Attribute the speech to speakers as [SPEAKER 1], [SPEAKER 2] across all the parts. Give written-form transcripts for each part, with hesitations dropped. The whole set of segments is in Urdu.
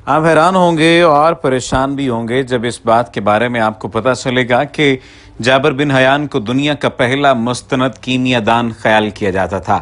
[SPEAKER 1] آپ حیران ہوں گے اور پریشان بھی ہوں گے جب اس بات کے بارے میں آپ کو پتہ چلے گا کہ جابر بن حیان کو دنیا کا پہلا مستند کیمیا دان خیال کیا جاتا تھا۔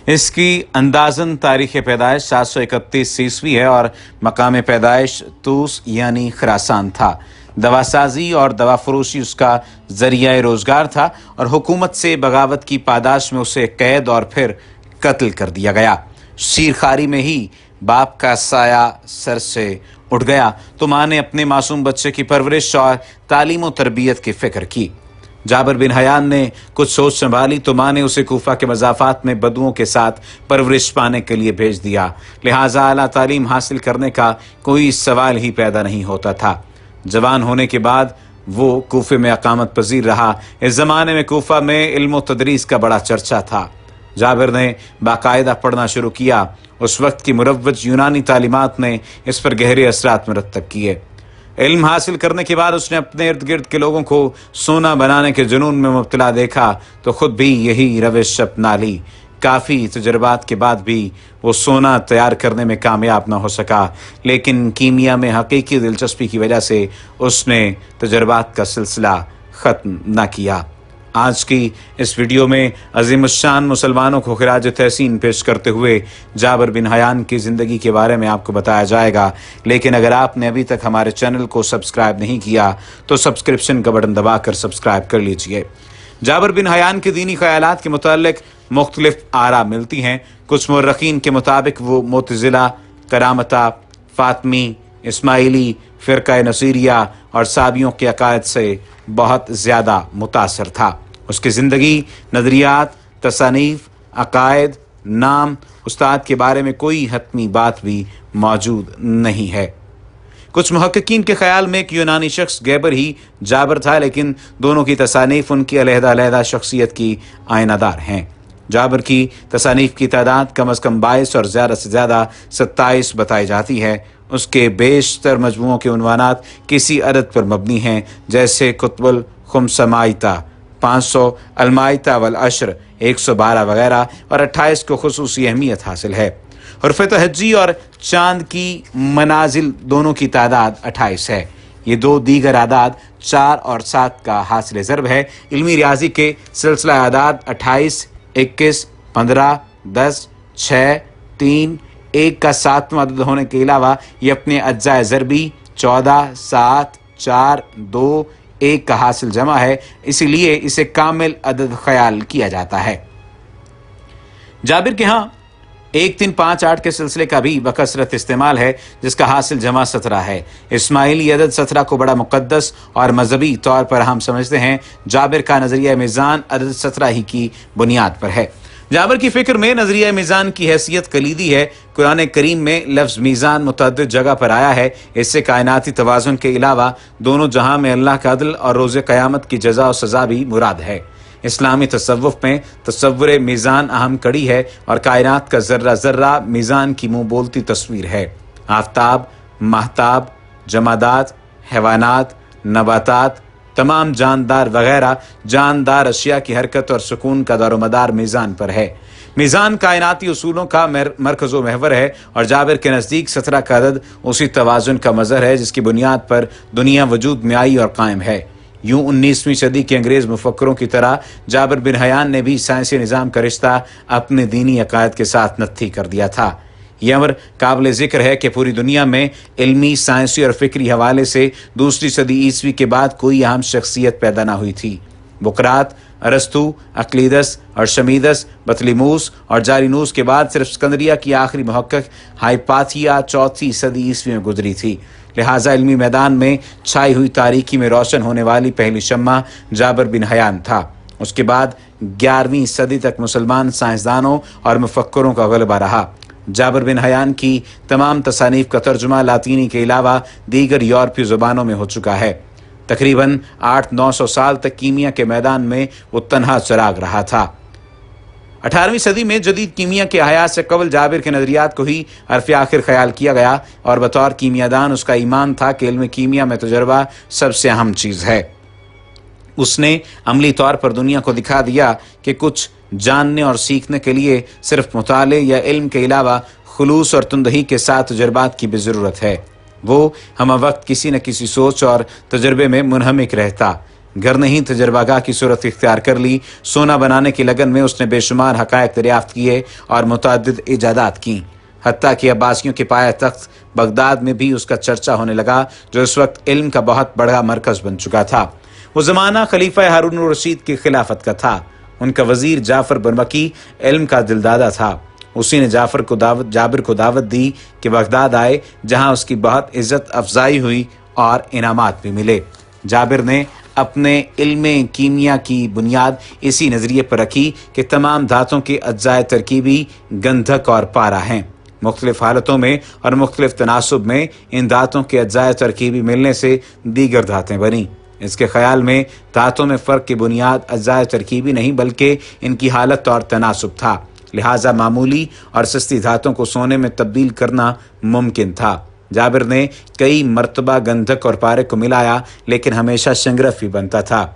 [SPEAKER 1] اس کی اندازاً تاریخ پیدائش 731 عیسوی ہے اور مقام پیدائش طوس یعنی خراسان تھا۔ دوا سازی اور دوا فروشی اس کا ذریعہ روزگار تھا اور حکومت سے بغاوت کی پاداش میں اسے قید اور پھر قتل کر دیا گیا۔ شیرخواری میں ہی باپ کا سایہ سر سے اٹھ گیا تو ماں نے اپنے معصوم بچے کی پرورش اور تعلیم و تربیت کی فکر کی۔ جابر بن حیان نے کچھ سوچ سنبھالی تو ماں نے اسے کوفہ کے مضافات میں بدوؤں کے ساتھ پرورش پانے کے لیے بھیج دیا، لہٰذا اعلیٰ تعلیم حاصل کرنے کا کوئی سوال ہی پیدا نہیں ہوتا تھا۔ جوان ہونے کے بعد وہ کوفے میں اقامت پذیر رہا۔ اس زمانے میں کوفہ میں علم و تدریس کا بڑا چرچا تھا۔ جابر نے باقاعدہ پڑھنا شروع کیا۔ اس وقت کی مروج یونانی تعلیمات نے اس پر گہرے اثرات مرتب کیے۔ علم حاصل کرنے کے بعد اس نے اپنے ارد گرد کے لوگوں کو سونا بنانے کے جنون میں مبتلا دیکھا تو خود بھی یہی روش اپنا لی۔ کافی تجربات کے بعد بھی وہ سونا تیار کرنے میں کامیاب نہ ہو سکا، لیکن کیمیا میں حقیقی دلچسپی کی وجہ سے اس نے تجربات کا سلسلہ ختم نہ کیا۔ آج کی اس ویڈیو میں عظیم الشان مسلمانوں کو خراج تحسین پیش کرتے ہوئے جابر بن حیان کی زندگی کے بارے میں آپ کو بتایا جائے گا، لیکن اگر آپ نے ابھی تک ہمارے چینل کو سبسکرائب نہیں کیا تو سبسکرپشن کا بٹن دبا کر سبسکرائب کر لیجئے۔ جابر بن حیان کے دینی خیالات کے متعلق مختلف آراء ملتی ہیں۔ کچھ مورخین کے مطابق وہ معتزلہ، کرامتہ، فاطمی، اسماعیلی، فرقہ نصیریہ اور صابئیوں کے عقائد سے بہت زیادہ متاثر تھا۔ اس کی زندگی، نظریات، تصانیف، عقائد، نام، استاد کے بارے میں کوئی حتمی بات بھی موجود نہیں ہے۔ کچھ محققین کے خیال میں ایک یونانی شخص گیبر ہی جابر تھا، لیکن دونوں کی تصانیف ان کی علیحدہ علیحدہ شخصیت کی آئینہ دار ہیں۔ جابر کی تصانیف کی تعداد کم از کم 22 اور زیادہ سے زیادہ 27 بتائی جاتی ہے۔ اس کے بیشتر مجموعوں کے عنوانات کسی عدد پر مبنی ہیں، جیسے کتب الخمس مائتہ 500، المائتہ والعشر 112 وغیرہ، اور 28 کو خصوصی اہمیت حاصل ہے۔ حرف تہجی اور چاند کی منازل دونوں کی تعداد 28 ہے۔ یہ دو دیگر اعداد 4 اور 7 کا حاصل ضرب ہے۔ علمی ریاضی کے سلسلہ اعداد 28، 21، 15، 10، 6، 3، 1 کا 7واں عدد ہونے کے علاوہ یہ اپنے اجزاء ضربی 14، 7، 4، 2، 1 کا حاصل جمع ہے، اسی لیے اسے کامل عدد خیال کیا جاتا ہے۔ جابر کے ہاں 1، 3، 5، 8 کے سلسلے کا بھی بکثرت استعمال ہے، جس کا حاصل جمع 17 ہے۔ اسماعیلی عدد 17 کو بڑا مقدس اور مذہبی طور پر ہم سمجھتے ہیں۔ جابر کا نظریہ میزان عدد 17 ہی کی بنیاد پر ہے۔ جابر کی فکر میں نظریہ میزان کی حیثیت کلیدی ہے۔ قرآن کریم میں لفظ میزان متعدد جگہ پر آیا ہے۔ اس سے کائناتی توازن کے علاوہ دونوں جہاں میں اللہ کا عدل اور روز قیامت کی جزا و سزا بھی مراد ہے۔ اسلامی تصوف میں تصور میزان اہم کڑی ہے اور کائنات کا ذرہ ذرہ میزان کی منہ بولتی تصویر ہے۔ آفتاب، ماہتاب، جمادات، حیوانات، نباتات، تمام جاندار وغیرہ جاندار اشیاء کی حرکت اور سکون کا دار و مدار میزان پر ہے۔ میزان کائناتی اصولوں کا مرکز و محور ہے اور جابر کے نزدیک 17 کا عدد اسی توازن کا مظہر ہے جس کی بنیاد پر دنیا وجود میں آئی اور قائم ہے۔ یوں 19ویں صدی کے انگریز مفکروں کی طرح جابر بن حیان نے بھی سائنسی نظام کا رشتہ اپنے دینی عقائد کے ساتھ نتھی کر دیا تھا۔ یہ امر قابل ذکر ہے کہ پوری دنیا میں علمی، سائنسی اور فکری حوالے سے دوسری صدی عیسوی کے بعد کوئی اہم شخصیت پیدا نہ ہوئی تھی۔ بقراط، ارسطو، اقلیدس، ارشمیدس، بطلیموس اور جالینوس کے بعد صرف اسکندریہ کی آخری محقق ہائپاتیا 4 صدی عیسوی میں گزری تھی۔ لہٰذا علمی میدان میں چھائی ہوئی تاریکی میں روشن ہونے والی پہلی شمع جابر بن حیان تھا۔ اس کے بعد 11ویں صدی تک مسلمان سائنسدانوں اور مفکروں کا غلبہ رہا۔ جابر بن حیان کی تمام تصانیف کا ترجمہ لاطینی کے علاوہ دیگر یورپی زبانوں میں ہو چکا ہے۔ تقریباً 800-900 سال تک کیمیا کے میدان میں وہ تنہا چراغ رہا تھا۔ 18ویں صدی میں جدید کیمیا کے احیا سے قبل جابر کے نظریات کو ہی حرف آخر خیال کیا گیا اور بطور کیمیا دان اس کا ایمان تھا کہ علم کیمیا میں تجربہ سب سے اہم چیز ہے۔ اس نے عملی طور پر دنیا کو دکھا دیا کہ کچھ جاننے اور سیکھنے کے لیے صرف مطالعے یا علم کے علاوہ خلوص اور تندہی کے ساتھ تجربات کی بھی ضرورت ہے۔ وہ ہم وقت کسی نہ کسی سوچ اور تجربے میں منہمک رہتا۔ گھر نے ہی تجربہ گاہ کی صورت اختیار کر لی۔ سونا بنانے کی لگن میں اس نے بے شمار حقائق دریافت کیے اور متعدد ایجادات کیں، حتیٰ کہ عباسیوں کے پایہ تخت بغداد میں بھی اس کا چرچا ہونے لگا، جو اس وقت علم کا بہت بڑا مرکز بن چکا تھا۔ وہ زمانہ خلیفہ ہارون الرشید کی خلافت کا تھا۔ ان کا وزیر جعفر بن وکی علم کا دلدادہ تھا۔ اسی نے جابر کو دعوت دی کہ بغداد آئے، جہاں اس کی بہت عزت افزائی ہوئی اور انعامات بھی ملے۔ جابر نے اپنے علم کیمیا کی بنیاد اسی نظریے پر رکھی کہ تمام دھاتوں کے اجزائے ترکیبی گندھک اور پارا ہیں۔ مختلف حالتوں میں اور مختلف تناسب میں ان دھاتوں کے اجزائے ترکیبی ملنے سے دیگر دھاتیں بنیں۔ اس کے خیال میں دھاتوں میں فرق کی بنیاد اجزائے ترکیبی نہیں بلکہ ان کی حالت اور تناسب تھا، لہٰذا معمولی اور سستی دھاتوں کو سونے میں تبدیل کرنا ممکن تھا۔ جابر نے کئی مرتبہ گندھک اور پارے کو ملایا، لیکن ہمیشہ شنگرف ہی بنتا تھا،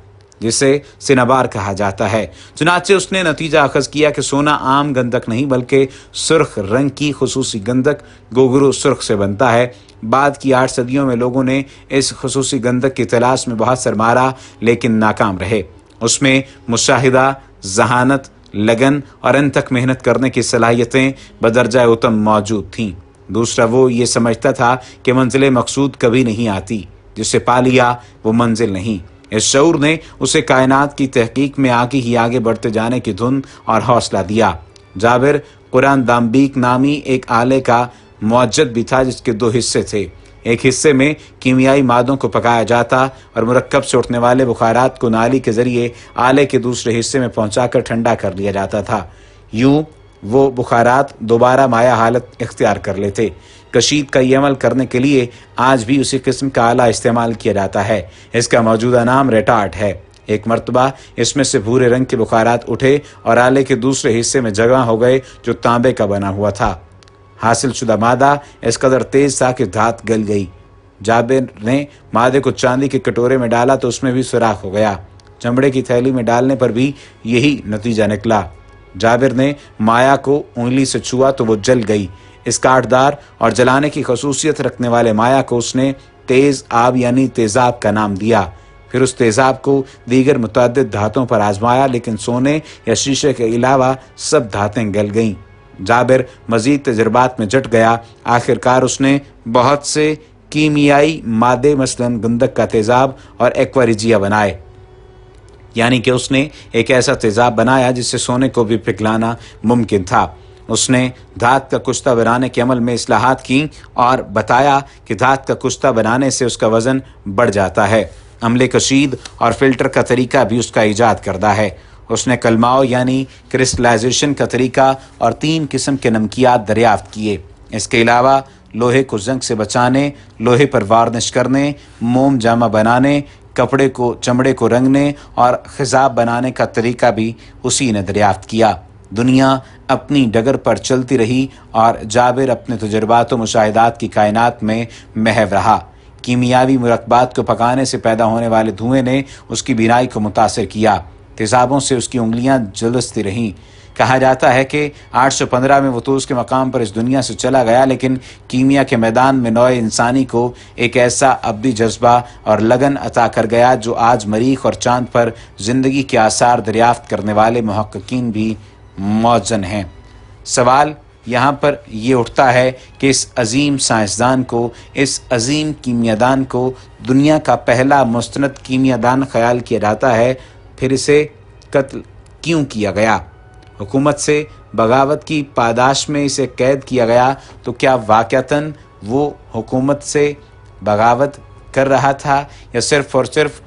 [SPEAKER 1] جسے سنبار کہا جاتا ہے۔ چنانچہ اس نے نتیجہ اخذ کیا کہ سونا عام گندھک نہیں بلکہ سرخ رنگ کی خصوصی گندھک گوگرو سرخ سے بنتا ہے۔ بعد کی 8 صدیوں میں لوگوں نے اس خصوصی گندھک کی تلاش میں بہت سر مارا، لیکن ناکام رہے۔ اس میں مشاہدہ، ذہانت، لگن اور انتھک محنت کرنے کی صلاحیتیں بدرجہ اتم موجود تھیں۔ دوسرا، وہ یہ سمجھتا تھا کہ منزل مقصود کبھی نہیں آتی، جسے پا لیا وہ منزل نہیں۔ اس شعور نے اسے کائنات کی تحقیق میں آگے ہی آگے بڑھتے جانے کی دھن اور حوصلہ دیا۔ جابر قرآن دامبیک نامی ایک آلے کا معجد بھی تھا، جس کے 2 حصے تھے۔ ایک حصے میں کیمیائی مادوں کو پکایا جاتا اور مرکب سے اٹھنے والے بخارات کو نالی کے ذریعے آلے کے دوسرے حصے میں پہنچا کر ٹھنڈا کر لیا جاتا تھا۔ یوں وہ بخارات دوبارہ مائع حالت اختیار کر لیتے۔ کشید کا یہ عمل کرنے کے لیے آج بھی اسی قسم کا آلہ استعمال کیا جاتا ہے۔ اس کا موجودہ نام ریٹارٹ ہے۔ ایک مرتبہ اس میں سے بھورے رنگ کے بخارات اٹھے اور آلے کے دوسرے حصے میں جمع ہو گئے، جو تانبے کا بنا ہوا تھا۔ حاصل شدہ مادہ اس قدر تیز تھا کہ دھات گل گئی۔ جابر نے مادے کو چاندی کے کٹورے میں ڈالا تو اس میں بھی سوراخ ہو گیا۔ چمڑے کی تھیلی میں ڈالنے پر بھی یہی نتیجہ نکلا۔ جابر نے مایا کو انگلی سے چھوا تو وہ جل گئی۔ اس کاٹدار اور جلانے کی خصوصیت رکھنے والے مایا کو اس نے تیز آب یعنی تیزاب کا نام دیا۔ پھر اس تیزاب کو دیگر متعدد دھاتوں پر آزمایا، لیکن سونے یا شیشے کے علاوہ سب دھاتیں گل گئیں۔ جابر مزید تجربات میں جٹ گیا۔ آخر کار اس نے بہت سے کیمیائی مادے مثلاً گندھک کا تیزاب اور ایکواریجیا بنائے، یعنی کہ اس نے ایک ایسا تیزاب بنایا جس سے سونے کو بھی پگھلانا ممکن تھا۔ اس نے دھات کا کشتہ بنانے کے عمل میں اصلاحات کیں اور بتایا کہ دھات کا کشتہ بنانے سے اس کا وزن بڑھ جاتا ہے۔ عملے کشید اور فلٹر کا طریقہ بھی اس کا ایجاد کردہ ہے۔ اس نے کلماؤ یعنی کرسٹلائزیشن کا طریقہ اور 3 قسم کے نمکیات دریافت کیے۔ اس کے علاوہ لوہے کو زنگ سے بچانے، لوہے پر وارنش کرنے، موم جامہ بنانے، چمڑے کو رنگنے اور خضاب بنانے کا طریقہ بھی اسی نے دریافت کیا۔ دنیا اپنی ڈگر پر چلتی رہی اور جابر اپنے تجربات و مشاہدات کی کائنات میں محو رہا۔ کیمیاوی مرکبات کو پکانے سے پیدا ہونے والے دھوئیں نے اس کی بینائی کو متاثر کیا۔ تیزابوں سے اس کی انگلیاں جلستی رہیں۔ کہا جاتا ہے کہ 815 میں وہ تو اس کے مقام پر اس دنیا سے چلا گیا، لیکن کیمیا کے میدان میں نوع انسانی کو ایک ایسا ابدی جذبہ اور لگن عطا کر گیا جو آج مریخ اور چاند پر زندگی کے آثار دریافت کرنے والے محققین بھی موزن ہیں۔ سوال یہاں پر یہ اٹھتا ہے کہ اس عظیم سائنسدان کو، اس عظیم کیمیادان کو دنیا کا پہلا مستند کیمیادان خیال کیا جاتا ہے، پھر اسے قتل کیوں کیا گیا؟ حکومت سے بغاوت کی پاداش میں اسے قید کیا گیا، تو کیا واقعتاً وہ حکومت سے بغاوت کر رہا تھا یا صرف اور صرف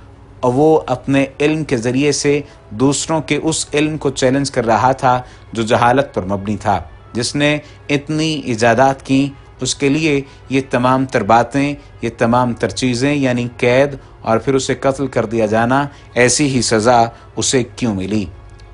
[SPEAKER 1] وہ اپنے علم کے ذریعے سے دوسروں کے اس علم کو چیلنج کر رہا تھا جو جہالت پر مبنی تھا؟ جس نے اتنی ایجادات کی، اس کے لیے یہ تمام تر باتیں، یہ تمام تر چیزیں یعنی قید اور پھر اسے قتل کر دیا جانا، ایسی ہی سزا اسے کیوں ملی؟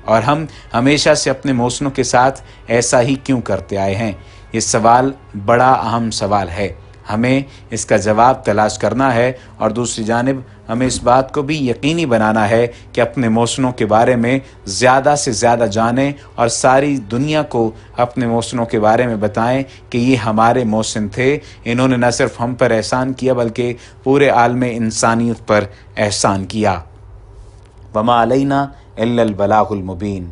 [SPEAKER 1] اور ہم ہمیشہ سے اپنے محسنوں کے ساتھ ایسا ہی کیوں کرتے آئے ہیں؟ یہ سوال بڑا اہم سوال ہے۔ ہمیں اس کا جواب تلاش کرنا ہے، اور دوسری جانب ہمیں اس بات کو بھی یقینی بنانا ہے کہ اپنے محسنوں کے بارے میں زیادہ سے زیادہ جانیں اور ساری دنیا کو اپنے محسنوں کے بارے میں بتائیں کہ یہ ہمارے محسن تھے، انہوں نے نہ صرف ہم پر احسان کیا بلکہ پورے عالم انسانیت پر احسان کیا۔ وما علینا الا البلاغ المبین۔